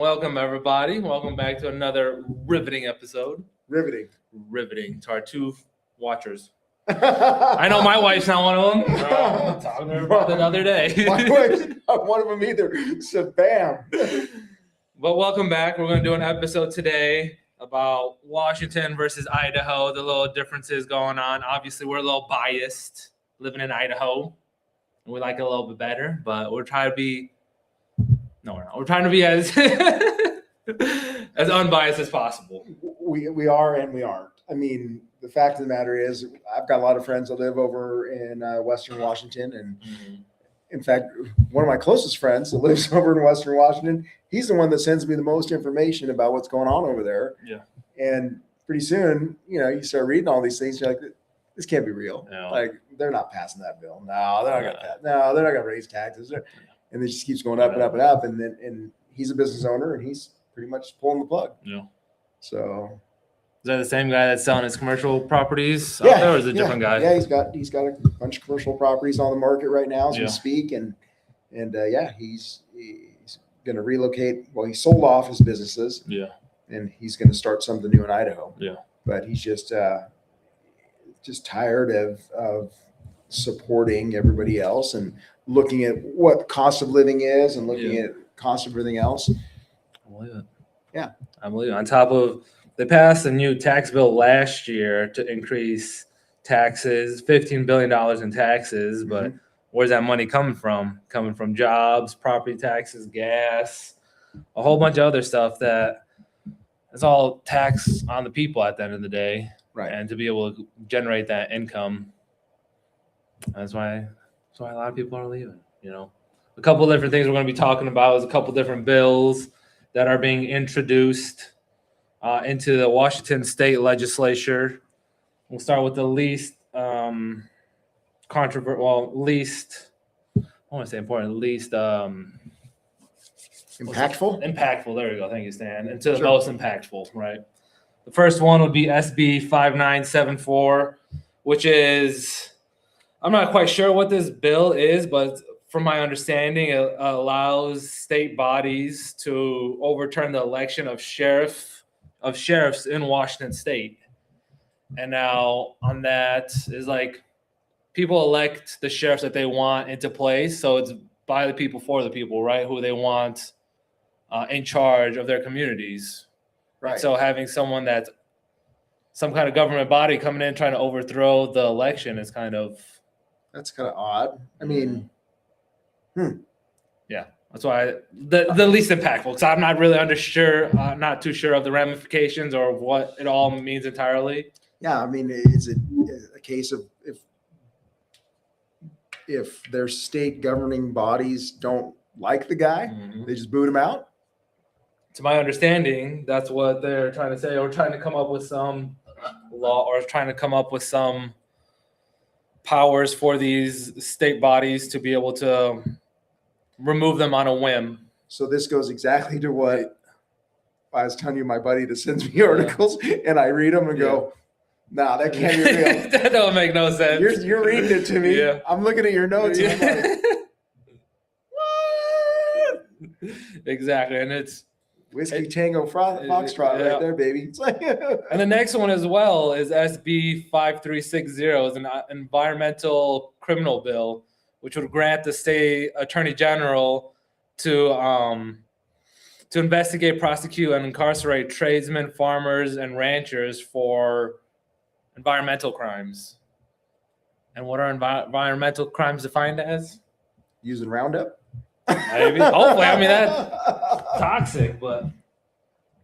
Welcome, everybody. Welcome back to another riveting episode. Riveting to our two watchers. I know my wife's not one of them. I talked to her about it the other day. My wife's not one of them either. So bam. But welcome back. We're going to do an episode today about Washington versus Idaho, the little differences going on. Obviously, we're a little biased living in Idaho. We like it a little bit better, but we're trying to be... No, we're not. We're trying to be as as unbiased as possible. We are and we aren't. I mean, the fact of the matter is, I've got a lot of friends that live over in Western Washington, and in fact, one of my closest friends that lives over in Western Washington, he's the one that sends me the most information about what's going on over there. Yeah. And pretty soon, you start reading all these things. You're like, this can't be real. No. Like, they're not passing that bill. No, they're not going to pass. No, they're not going to raise taxes. And it just keeps going up and up and up. And he's a business owner, and he's pretty much pulling the plug. Yeah. So is that the same guy that's selling his commercial proproperties out there, or is it a different guy? Yeah, he's got a bunch of commercial properties on the market right now as we speak, and he's going to relocate. Well, he sold off his businesses. Yeah. And he's going to start something new in Idaho. Yeah. But he's just tired of supporting everybody else and looking at what the cost of living is and looking at cost of everything else. I believe it. Yeah. I believe it. On top of, they passed a new tax bill last year to increase taxes, $15 billion in taxes. But where's that money coming from? Coming from jobs, property taxes, gas, a whole bunch of other stuff that is all tax on the people at the end of the day. Right. And to be able to generate that income, that's why a lot of people are leaving. A couple of different things we're going to be talking about is a couple different bills that are being introduced into the Washington state legislature. We'll start with the least impactful. There we go. Thank you, Stan. And to the most impactful, right? The first one would be SB 5974, which is, I'm not quite sure what this bill is, but from my understanding, it allows state bodies to overturn the election of sheriffs in Washington state. And now on that is like people elect the sheriffs that they want into place. So it's by the people, for the people, right? Who they want in charge of their communities. Right. So having someone that's some kind of government body coming in trying to overthrow the election is that's kind of odd. I mean, yeah, that's why the least impactful, because I'm not really not too sure of the ramifications or what it all means entirely. Yeah, I mean, is it a case of if their state governing bodies don't like the guy, they just boot him out? To my understanding, that's what they're trying to say, or trying to come up with some law, or trying to come up with some powers for these state bodies to be able to remove them on a whim. So this goes exactly to what I was telling you, my buddy that sends me articles, and I read them and go, nah, that can't be real. That don't make no sense. You're reading it to me. Yeah. I'm looking at your notes. And I'm like, what? Exactly. And it's Whiskey Tango Foxtrot right there, baby. It's like and the next one as well is SB 5360, is an environmental criminal bill, which would grant the state attorney general to investigate, prosecute, and incarcerate tradesmen, farmers, and ranchers for environmental crimes. And what are environmental crimes defined as? Using Roundup? Maybe. Hopefully. I mean, that's toxic, but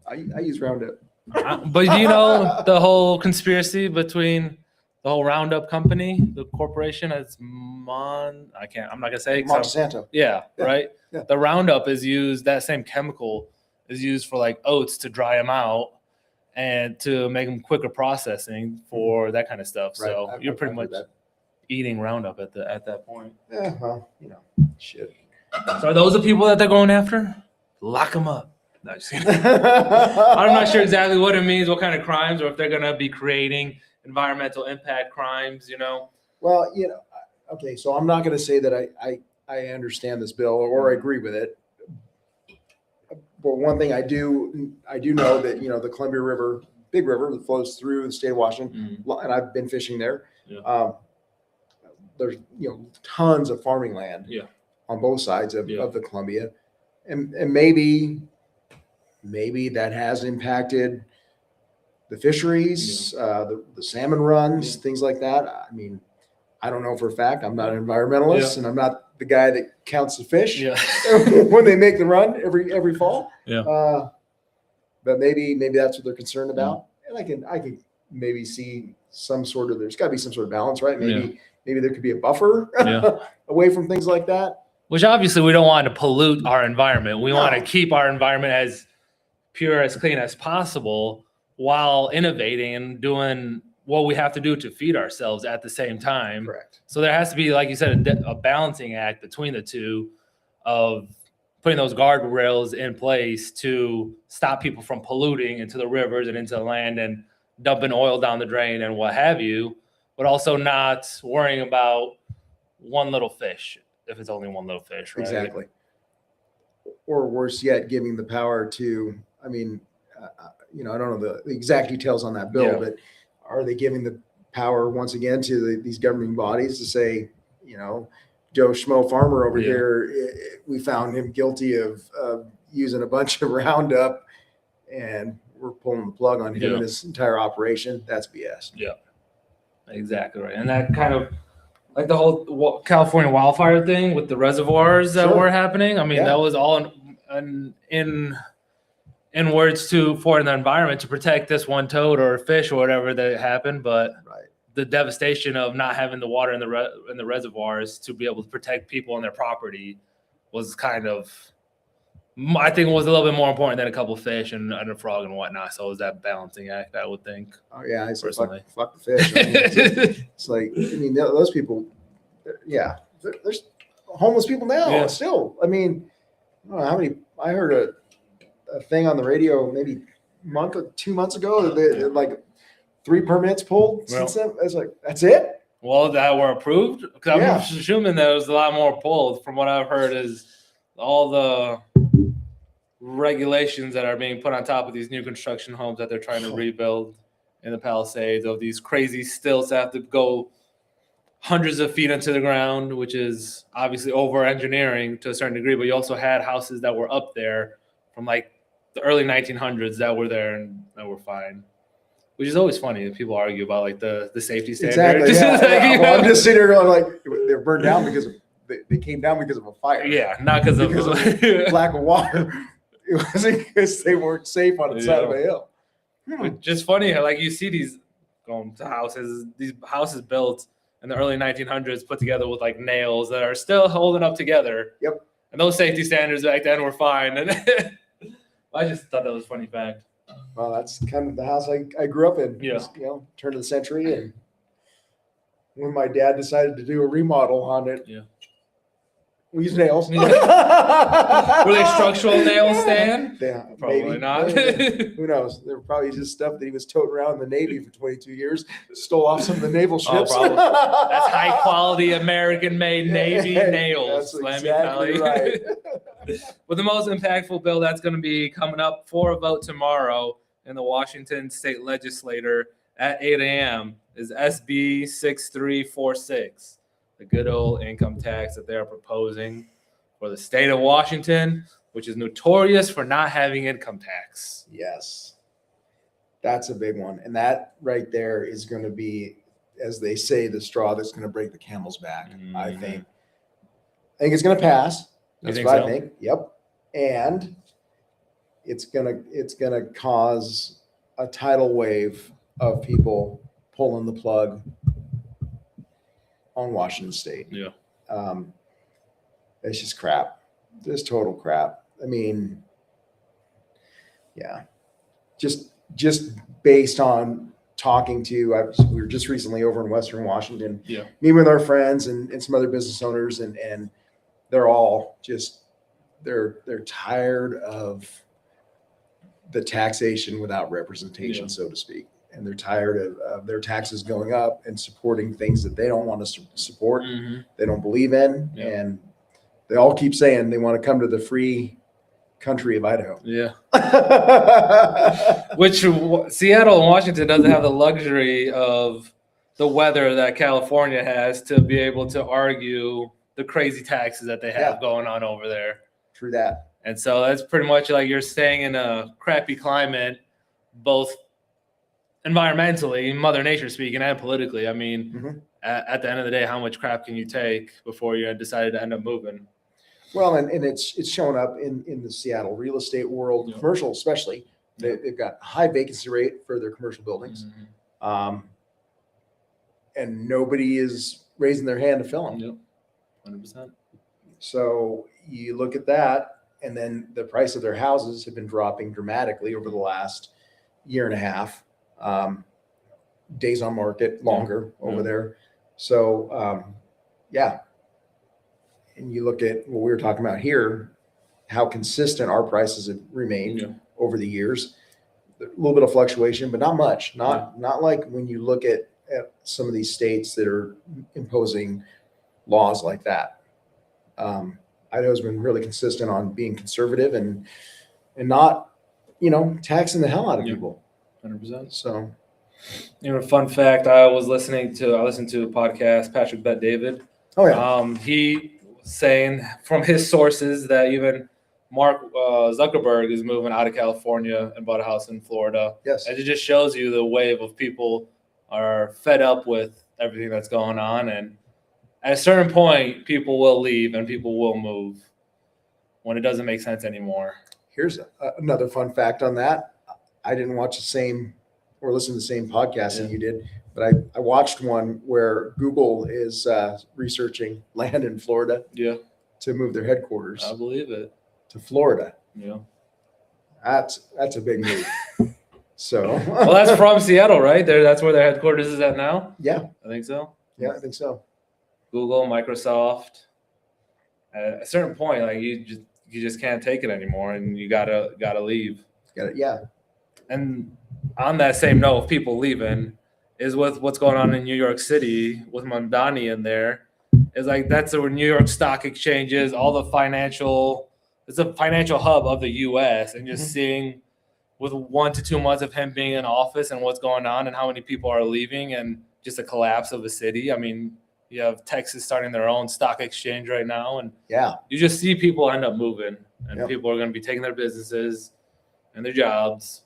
I use Roundup. But do you know the whole conspiracy between the whole Roundup company, the corporation? It's I'm not gonna say Monsanto. Yeah, right. Yeah. The Roundup is used. That same chemical is used for like oats to dry them out and to make them quicker processing for that kind of stuff. Right. So you're pretty much that. Eating Roundup at that point. Yeah, well, shit. So are those the people that they're going after? Lock them up. No, just kidding. I'm not sure exactly what it means, what kind of crimes, or if they're going to be creating environmental impact crimes, Well, okay, so I'm not going to say that I understand this bill or agree with it. Well, one thing I do know that, the Columbia River, big river that flows through the state of Washington, and I've been fishing there. Yeah. There's, tons of farming land on both sides of the Columbia. And maybe that has impacted the fisheries, the salmon runs, things like that. I mean, I don't know for a fact. I'm not an environmentalist, and I'm not the guy that counts the fish when they make the run every fall. Yeah. But maybe that's what they're concerned about. And I can maybe see there's got to be some sort of balance, right? Maybe there could be a buffer away from things like that. Which obviously we don't want to pollute our environment. We want to keep our environment as pure, as clean as possible, while innovating and doing what we have to do to feed ourselves at the same time. Correct. So there has to be, like you said, a balancing act between the two of putting those guardrails in place to stop people from polluting into the rivers and into the land and dumping oil down the drain and what have you, but also not worrying about one little fish, if it's only one little fish, right? Exactly. Or worse yet, giving the power to, I don't know the exact details on that bill, but are they giving the power once again to these governing bodies to say, Joe Schmo farmer over here, we found him guilty of using a bunch of Roundup, and we're pulling the plug on him and his entire operation? That's BS. Yeah, exactly right. And that kind of, like the whole California wildfire thing with the reservoirs that were happening. I mean, that was all in words for the environment to protect this one toad or fish or whatever that happened. But the devastation of not having the water in the reservoirs to be able to protect people and their property was kind of, I think, was a little bit more important than a couple of fish and a frog and whatnot. So it was that balancing act, I would think. Oh yeah, I say fuck the fish. It's like, those people, there's homeless people now still. I mean, I don't know how many. I heard a thing on the radio maybe a month or 2 months ago that like 3 permits pulled since then. I was like, that's it? Well, that were approved? Because I'm assuming there was a lot more pulled. From what I've heard is all the regulations that are being put on top of these new construction homes that they're trying to rebuild in the Palisades, of these crazy stilts that have to go hundreds of feet into the ground, which is obviously over engineering to a certain degree. But you also had houses that were up there from like the early 1900s that were there and that were fine. Which is always funny that people argue about like the safety standard. Exactly. Well, I'm just sitting there going like they're burned down because they came down because of a fire. Yeah, not because of lack of water. It wasn't because they weren't safe on the side of a hill. Just funny how like you see these houses built in the early 1900s put together with like nails that are still holding up together. Yep. And those safety standards back then were fine. And I just thought that was a funny fact. Well, that's kind of the house I grew up in. Yeah. Turn of the century. And when my dad decided to do a remodel on it, we used nails. Were they structural nails, Stan? Yeah, probably maybe. not. Who knows? They were probably just stuff that he was toting around in the Navy for 22 years. Stole off some of the naval ships. Oh, that's high quality American-made Navy nails. That's exactly right. But the most impactful bill that's going to be coming up for a vote tomorrow in the Washington State Legislature at 8 a.m. is SB 6346, the good old income tax that they are proposing for the state of Washington, which is notorious for not having income tax. Yes, that's a big one. And that right there is going to be, as they say, the straw that's going to break the camel's back, I think. I think it's going to pass. That's what I think. Yep. And it's gonna cause a tidal wave of people pulling the plug on Washington State. Yeah. It's just crap. Just total crap. I mean, yeah. Just based on talking to, we were just recently over in Western Washington, meeting with our friends and some other business owners, and they're all just, they're tired of the taxation without representation, so to speak. And they're tired of their taxes going up and supporting things that they don't want to support, they don't believe in. And they all keep saying they want to come to the free country of Idaho. Yeah. Which Seattle and Washington doesn't have the luxury of the weather that California has to be able to argue the crazy taxes that they have going on over there. True that. And so that's pretty much like you're staying in a crappy climate, both environmentally, Mother Nature speaking, and politically. I mean, at the end of the day, how much crap can you take before you decided to end up moving? Well, and it's shown up in the Seattle real estate world, commercial especially. They've got high vacancy rate for their commercial buildings. And nobody is raising their hand to fill them. Yep, 100%. So you look at that, and then the price of their houses have been dropping dramatically over the last year and a half. Days on market longer over there. So, and you look at what we were talking about here, how consistent our prices have remained over the years. A little bit of fluctuation, but not much. Not like when you look at some of these states that are imposing laws like that. Idaho's been really consistent on being conservative and not, taxing the hell out of people. 100%. So, fun fact, I listened to a podcast, Patrick Bet David. Oh yeah. He was saying from his sources that even Mark Zuckerberg is moving out of California and bought a house in Florida. Yes. And it just shows you the wave of people are fed up with everything that's going on. And at a certain point, people will leave and people will move when it doesn't make sense anymore. Here's another fun fact on that. I didn't watch the same or listen to the same podcast that you did, but I watched one where Google is researching land in Florida to move their headquarters. I believe it. To Florida. Yeah. That's a big move. So well, that's from Seattle, right? That's where their headquarters is at now? Yeah. I think so. Yeah, I think so. Google, Microsoft. At a certain point, like you just can't take it anymore, and you gotta leave. Yeah. And on that same note of people leaving, is with what's going on in New York City with Mamdani in there. Is like that's where New York Stock Exchanges, all the financial. It's a financial hub of the U.S. and just seeing with 1 to 2 months of him being in office and what's going on and how many people are leaving and just a collapse of the city. I mean, you have Texas starting their own stock exchange right now, and you just see people end up moving, and people are going to be taking their businesses and their jobs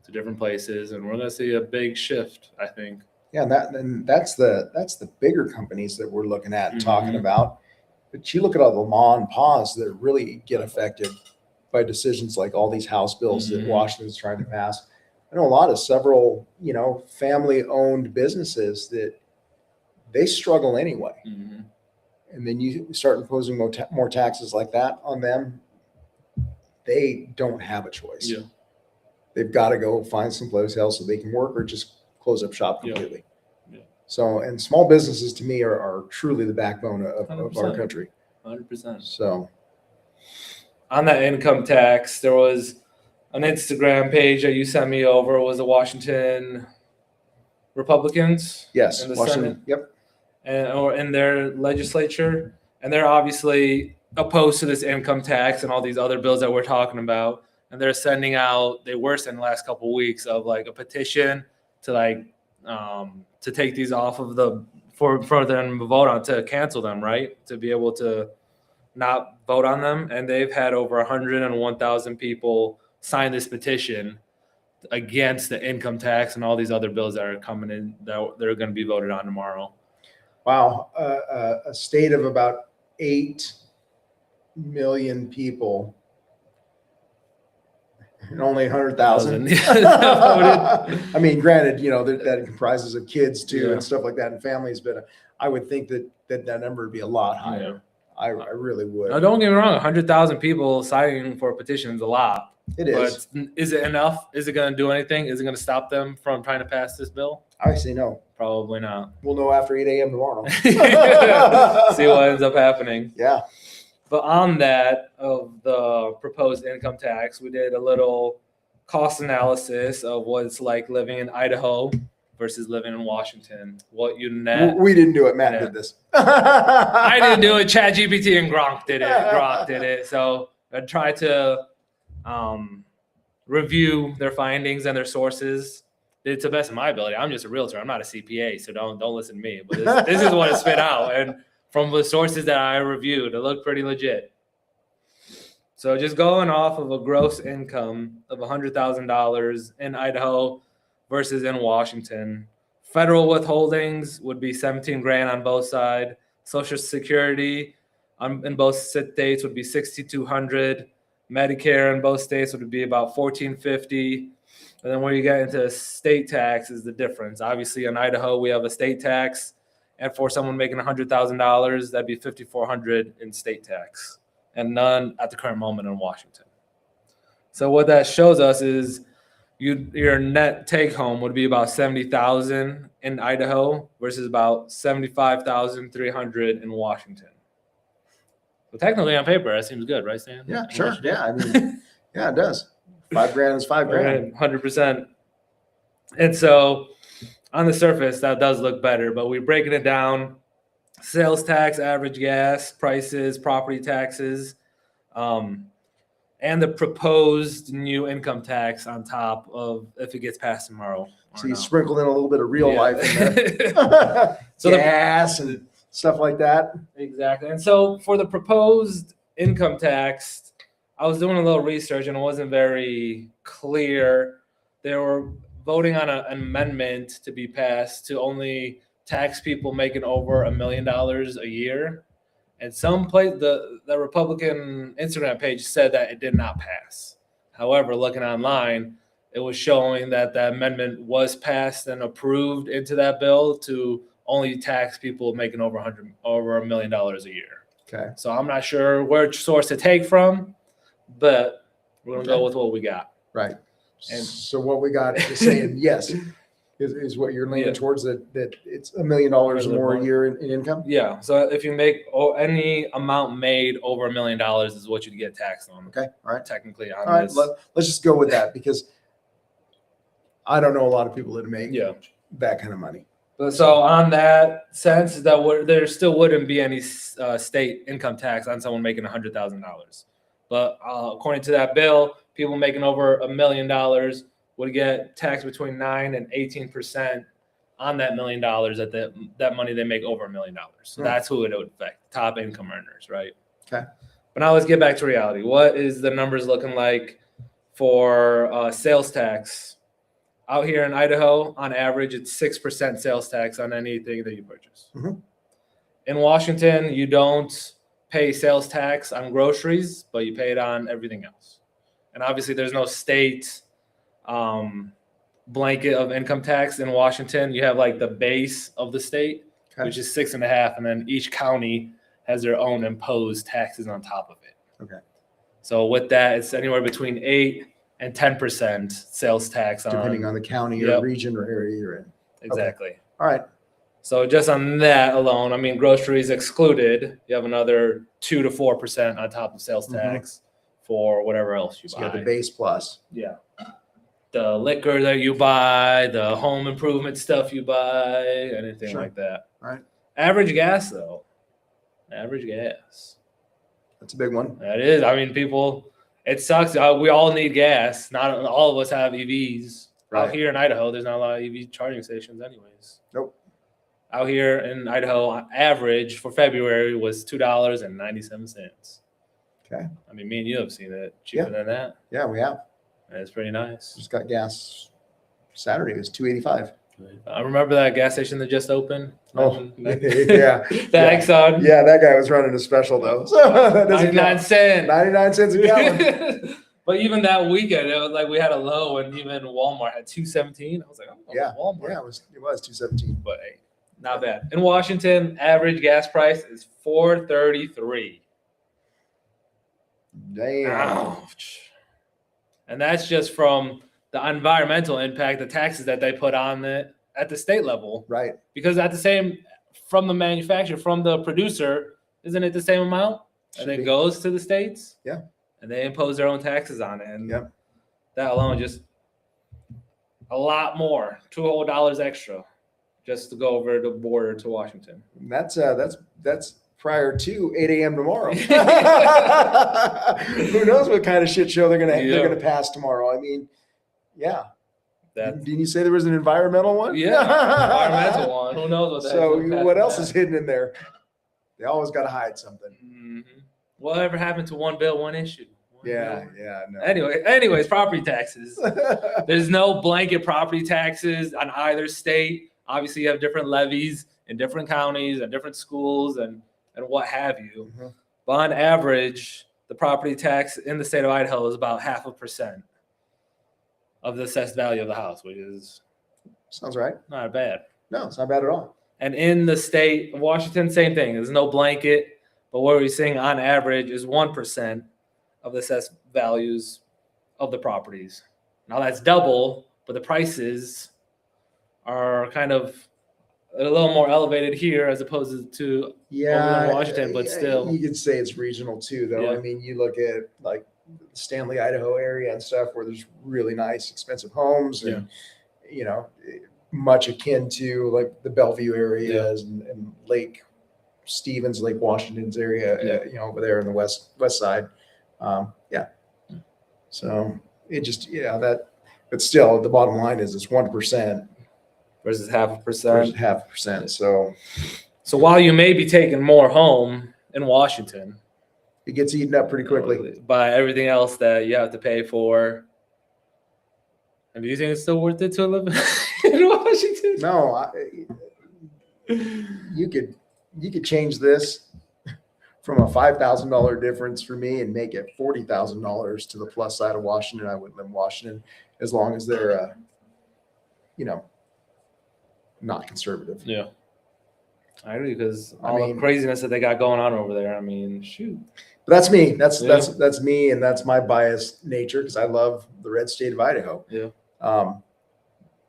to different places, and we're going to see a big shift, I think. Yeah, and that's the bigger companies that we're looking at and talking about. But you look at all the ma and pas that really get affected by decisions like all these House bills that Washington's trying to pass. I know a lot of several, family-owned businesses that they struggle anyway. And then you start imposing more taxes like that on them. They don't have a choice. Yeah. They've got to go find someplace else so they can work or just close up shop completely. Yeah. So, and small businesses to me are truly the backbone of our country. 100%. So, on that income tax, there was an Instagram page that you sent me over. It was the Washington Republicans. Yes, in the Washington. Senate, Yep. or in their legislature, and they're obviously opposed to this income tax and all these other bills that we're talking about. And they're sending out. They were sending the last couple of weeks of like a petition to to take these off of for them to vote on, to cancel them, right? To be able to not vote on them. And they've had over 101,000 people sign this petition against the income tax and all these other bills that are coming in that they're going to be voted on tomorrow. Wow. A state of about 8 million people and only 100,000. I mean, granted, that comprises of kids too and stuff like that and families, but I would think that number would be a lot higher. I really would. Now, don't get me wrong, 100,000 people signing for a petition is a lot. It is. But is it enough? Is it going to do anything? Is it going to stop them from trying to pass this bill? I say no. Probably not. We'll know after 8 a.m. tomorrow. See what ends up happening. Yeah. But on that of the proposed income tax, we did a little cost analysis of what it's like living in Idaho versus living in Washington. What you net. We didn't do it. Matt did this. I didn't do it. ChatGPT and Gronk did it. So I tried to review their findings and their sources. It's the best of my ability. I'm just a realtor. I'm not a CPA, so don't listen to me. But this is what it spit out, and from the sources that I reviewed, it looked pretty legit. So just going off of a gross income of $100,000 in Idaho versus in Washington, federal withholdings would be 17 grand on both sides. Social Security in both states would be 6,200. Medicare in both states would be about 1,450. And then when you get into state tax is the difference. Obviously, in Idaho, we have a state tax, and for someone making $100,000, that'd be $5,400 in state tax, and none at the current moment in Washington. So what that shows us is your net take home would be about $70,000 in Idaho versus about $75,300 in Washington. So technically, on paper, that seems good, right, Stan? Yeah, sure. Yeah, I mean, yeah, it does. $5,000 is $5,000. 100%. And so, on the surface, that does look better. But we're breaking it down: sales tax, average gas prices, property taxes, and the proposed new income tax on top of if it gets passed tomorrow. So you sprinkled in a little bit of real life in there. So gas and stuff like that. Exactly. And so for the proposed income tax, I was doing a little research and it wasn't very clear. They were voting on an amendment to be passed to only tax people making over $1 million a year. And some place the Republican Instagram page said that it did not pass. However, looking online, it was showing that the amendment was passed and approved into that bill to only tax people making over $1 million a year. Okay. So I'm not sure which source to take from, but we're gonna go with what we got. Right. And so what we got is saying yes is what you're leaning towards, that it's $1 million or more a year in income. Yeah. So if you make any amount made over $1 million is what you'd get taxed on. Okay. All right. Technically on All right. this. Let's just go with that, because I don't know a lot of people that make that kind of money. So on that sense, there still wouldn't be any state income tax on someone making $100,000. But according to that bill, people making over $1 million would get taxed between 9 and 18% on that $1 million that money they make over $1 million. So that's who it would affect: top income earners, right? Okay. But now let's get back to reality. What is the numbers looking like for sales tax? Out here in Idaho, on average, it's 6% sales tax on anything that you purchase. Mm-hmm. In Washington, you don't pay sales tax on groceries, but you pay it on everything else. And obviously, there's no state blanket of income tax in Washington. You have like the base of the state, which is 6.5%, and then each county has their own imposed taxes on top of it. Okay. So with that, it's anywhere between 8 and 10% sales tax, depending on the county or region or area you're in. Exactly. Okay. All right. So just on that alone, I mean, groceries excluded, you have another 2 to 4% on top of sales tax for whatever else you buy. You got the base plus. Yeah. The liquor that you buy, the home improvement stuff you buy, anything like that. All right. Average gas, though. Average gas. That's a big one. That is. I mean, people, it sucks. We all need gas. Not all of us have EVs. Right. Out here in Idaho, there's not a lot of EV charging stations anyways. Nope. Out here in Idaho, average for February was $2.97. Okay. I mean, me and you have seen it cheaper than that. Yeah, we have. That's pretty nice. Just got gas Saturday. It was $2.85. I remember that gas station that just opened. Oh, yeah. That Exxon. Yeah, that guy was running a special though. So 99 cents. 99 cents a gallon. But even that weekend, it was like we had a low, and even Walmart had $2.17. I was like, oh, Walmart. Yeah, it was $2.17. But hey, not bad. In Washington, average gas price is $4.33. Damn. Ouch. And that's just from the environmental impact, the taxes that they put on it at the state level. Right. Because from the manufacturer, from the producer, isn't it the same amount? And it goes to the states. Yeah. And they impose their own taxes on it. And that alone, just a lot more, $2 extra, just to go over the border to Washington. That's prior to 8 a.m. tomorrow. Who knows what kind of shit show they're gonna pass tomorrow? I mean, yeah. Didn't you say there was an environmental one? Yeah, environmental one. Who knows what that So is? what else is hidden in there? They always got to hide something. Mm-hmm. Whatever happened to one bill, one issue? No. Anyways, property taxes. There's no blanket property taxes on either state. Obviously, you have different levies in different counties and different schools and what have you. Mm-hmm. But on average, the property tax in the state of Idaho is about 0.5% of the assessed value of the house, which is sounds right. Not bad. No, it's not bad at all. And in the state of Washington, same thing. There's no blanket, but what we're seeing on average is 1% of the assessed values of the properties. Now that's double, but the prices are kind of a little more elevated here as opposed to over in Washington, but still. You could say it's regional too, though. Yeah. I mean, you look at like Stanley, Idaho area and stuff where there's really nice, expensive homes and, much akin to like the Bellevue areas and Lake Stevens, Lake Washington's area, over there in the west side. So it just, but still the bottom line is it's 1% versus 0.5%. So while you may be taking more home in Washington, it gets eaten up pretty quickly by everything else that you have to pay for. And do you think it's still worth it to live in Washington? No, you could change this from a $5,000 difference for me and make it $40,000 to the plus side of Washington. I wouldn't live in Washington as long as they're, not conservative. Yeah, I agree because the craziness that they got going on over there. I mean, shoot. But that's me. That's me, and that's my biased nature because I love the red state of Idaho. Yeah.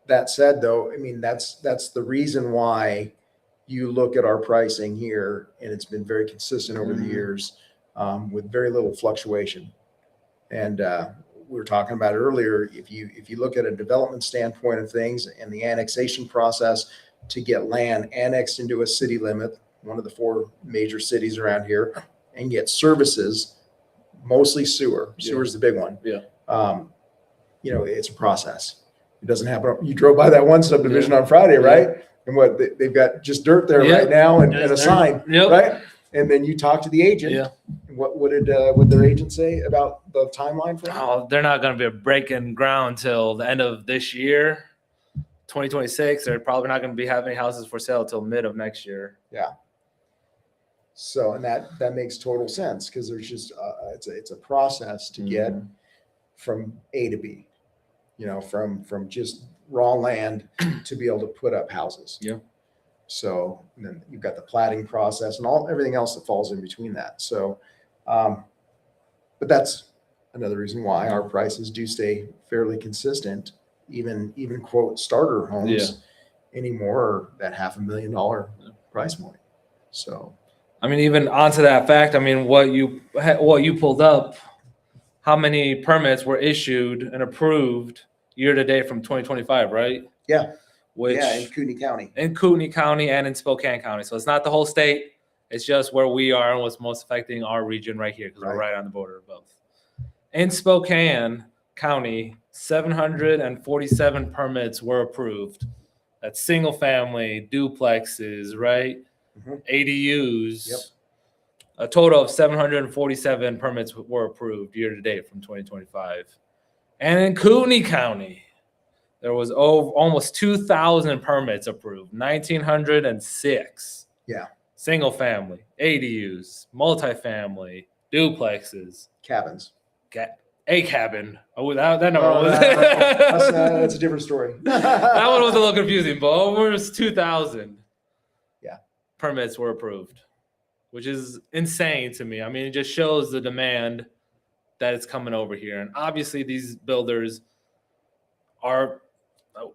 That said, though, I mean that's the reason why you look at our pricing here, and it's been very consistent over the years with very little fluctuation. And we were talking about it earlier. If you look at a development standpoint of things and the annexation process to get land annexed into a city limit, one of the 4 major cities around here, and get services, mostly sewer. Sewer's the big one. Yeah. It's a process. It doesn't happen. You drove by that one subdivision on Friday, right? And what they've got just dirt there right now and a sign, right? And then you talk to the agent. Yeah. What did their agent say about the timeline for that? Oh, they're not going to be breaking ground till the end of this year, 2026. They're probably not going to be having houses for sale till mid of next year. Yeah. So, and that makes total sense because there's just it's a process to get from A to B, from just raw land to be able to put up houses. Yeah. So and then you've got the platting process and everything else that falls in between that. So, but that's another reason why our prices do stay fairly consistent, even quote starter homes anymore are that $500,000 price point. So, I mean, even onto that fact, I mean, what you pulled up, how many permits were issued and approved year to date from 2025, right? Yeah. In Kootenai County. In Kootenai County and in Spokane County. So it's not the whole state. It's just where we are and what's most affecting our region right here because we're right on the border of both. In Spokane County, 747 permits were approved. That's single family, duplexes, right? ADUs. Yep. A total of 747 permits were approved year to date from 2025. And in Kootenai County, there was almost 2,000 permits approved, 1,906. Yeah. Single family, ADUs, multifamily, duplexes. Cabins. A cabin. Oh, that number was. That's a different story. That one was a little confusing, but almost 2,000 permits were approved, which is insane to me. I mean, it just shows the demand that it's coming over here. And obviously these builders are,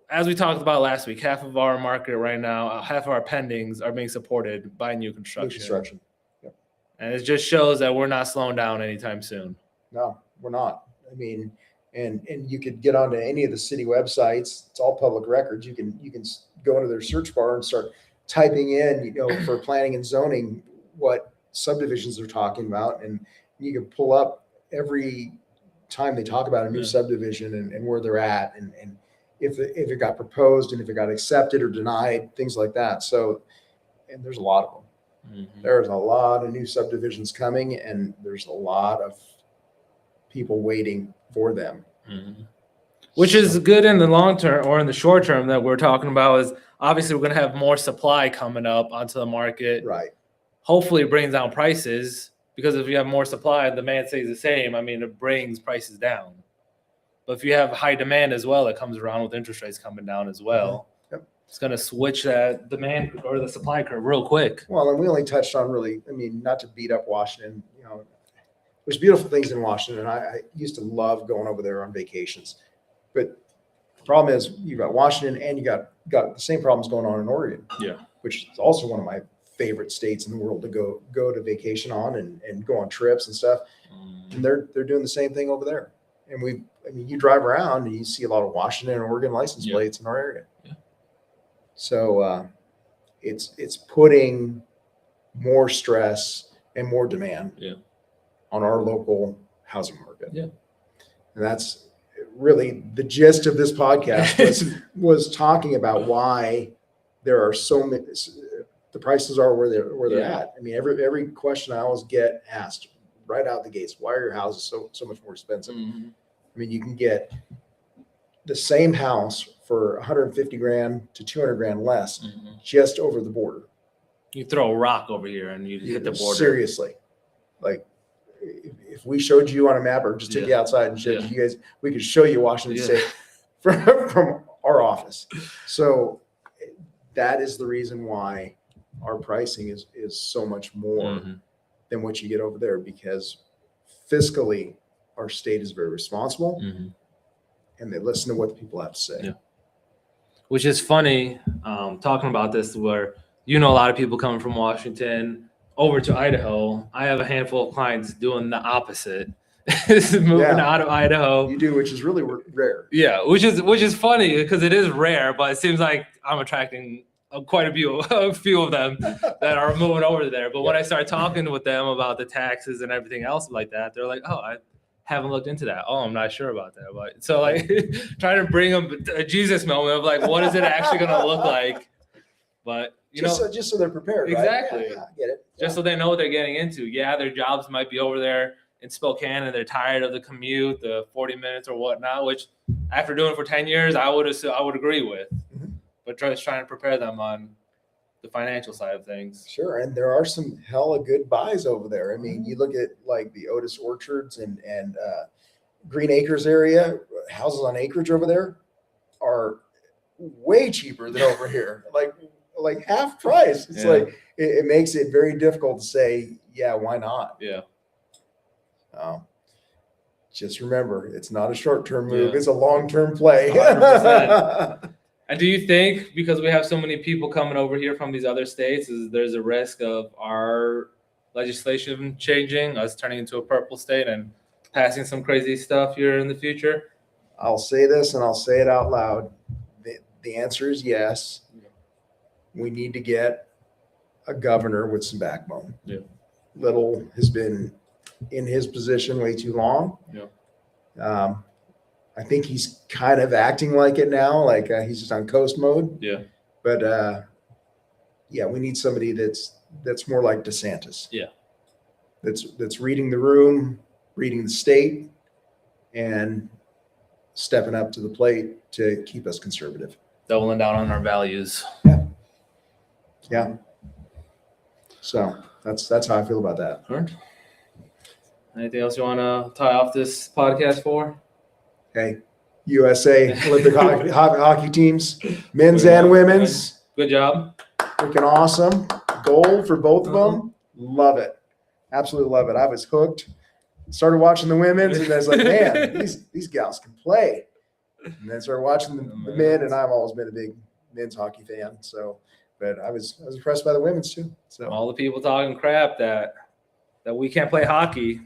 as we talked about last week, half of our market right now, half of our pendings are being supported by new construction. Yep. And it just shows that we're not slowing down anytime soon. No, we're not. I mean, and you could get onto any of the city websites. It's all public records. You can go into their search bar and start typing in, for planning and zoning, what subdivisions they're talking about, and you can pull up every time they talk about a new subdivision and where they're at, and if it got proposed and if it got accepted or denied, things like that. So, and there's a lot of them. There's a lot of new subdivisions coming, and there's a lot of people waiting for them. Which is good in the long term, or in the short term that we're talking about, is obviously we're going to have more supply coming up onto the market. Right. Hopefully it brings down prices, because if you have more supply and demand stays the same, I mean, it brings prices down. But if you have high demand as well, it comes around with interest rates coming down as well. It's going to switch that demand or the supply curve real quick. Well, and we only touched on really, I mean, not to beat up Washington, you know, there's beautiful things in Washington. I used to love going over there on vacations, but the problem is you've got Washington and you got the same problems going on in Oregon. Yeah. Which is also one of my favorite states in the world to go to vacation on and go on trips and stuff. And they're doing the same thing over there. And I mean, you drive around and you see a lot of Washington and Oregon license plates in our area. So it's putting more stress and more demand on our local housing market. And that's really the gist of this podcast was talking about why there are so many, the prices are where they're at. I mean, every question I always get asked right out the gates, why are your houses so much more expensive? I mean, you can get the same house for 150 grand to 200 grand less just over the border. You throw a rock over here and you hit the border. Seriously. Like, if we showed you on a map or just took you outside and showed you guys, we could show you Washington State from our office. So that is the reason why our pricing is so much more than what you get over there, because fiscally our state is very responsible and they listen to what the people have to say. Which is funny, talking about this, where a lot of people coming from Washington over to Idaho. I have a handful of clients doing the opposite, moving out of Idaho. You do, which is really rare. Yeah, which is funny because it is rare, but it seems like I'm attracting quite a few of them that are moving over there. But when I start talking with them about the taxes and everything else like that, they're like, "Oh, I haven't looked into that. Oh, I'm not sure about that." But so like trying to bring them a Jesus moment of like, what is it actually going to look like? But just so they're prepared. Exactly. Right? Yeah, I get it. Just so they know what they're getting into. Yeah, their jobs might be over there in Spokane and they're tired of the commute, the 40 minutes or whatnot, which after doing it for 10 years, I would agree with. But just trying to prepare them on the financial side of things. Sure. And there are some hella good buys over there. I mean, you look at like the Otis Orchards and Green Acres area, houses on acreage over there are way cheaper than over here. Like half price. It's like, it makes it very difficult to say, yeah, why not? Yeah. Just remember, it's not a short-term move. It's a long-term play. 100%. And do you think, because we have so many people coming over here from these other states, there's a risk of our legislation changing, us turning into a purple state and passing some crazy stuff here in the future? I'll say this and I'll say it out loud. The answer is yes. We need to get a governor with some backbone. Little has been in his position way too long. I think he's kind of acting like it now, like he's just on coast mode. But we need somebody that's more like DeSantis. That's reading the room, reading the state, and stepping up to the plate to keep us conservative. Doubling down on our values. Yeah. So that's how I feel about that. All right. Anything else you want to tie off this podcast for? Hey, USA Olympic hockey teams, men's and women's. Good job. Freaking awesome. Gold for both of them. Love it. Absolutely love it. I was hooked. Started watching the women's and I was like, man, these gals can play. And then started watching the men, and I've always been a big men's hockey fan. So, but I was impressed by the women's too. So all the people talking crap that we can't play hockey.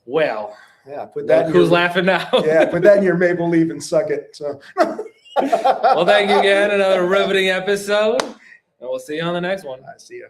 Well, yeah, put that. Who's laughing now? Yeah, put that in your Maple Leaf and suck it. So, well, thank you again. Another riveting episode, and we'll see you on the next one. I see you.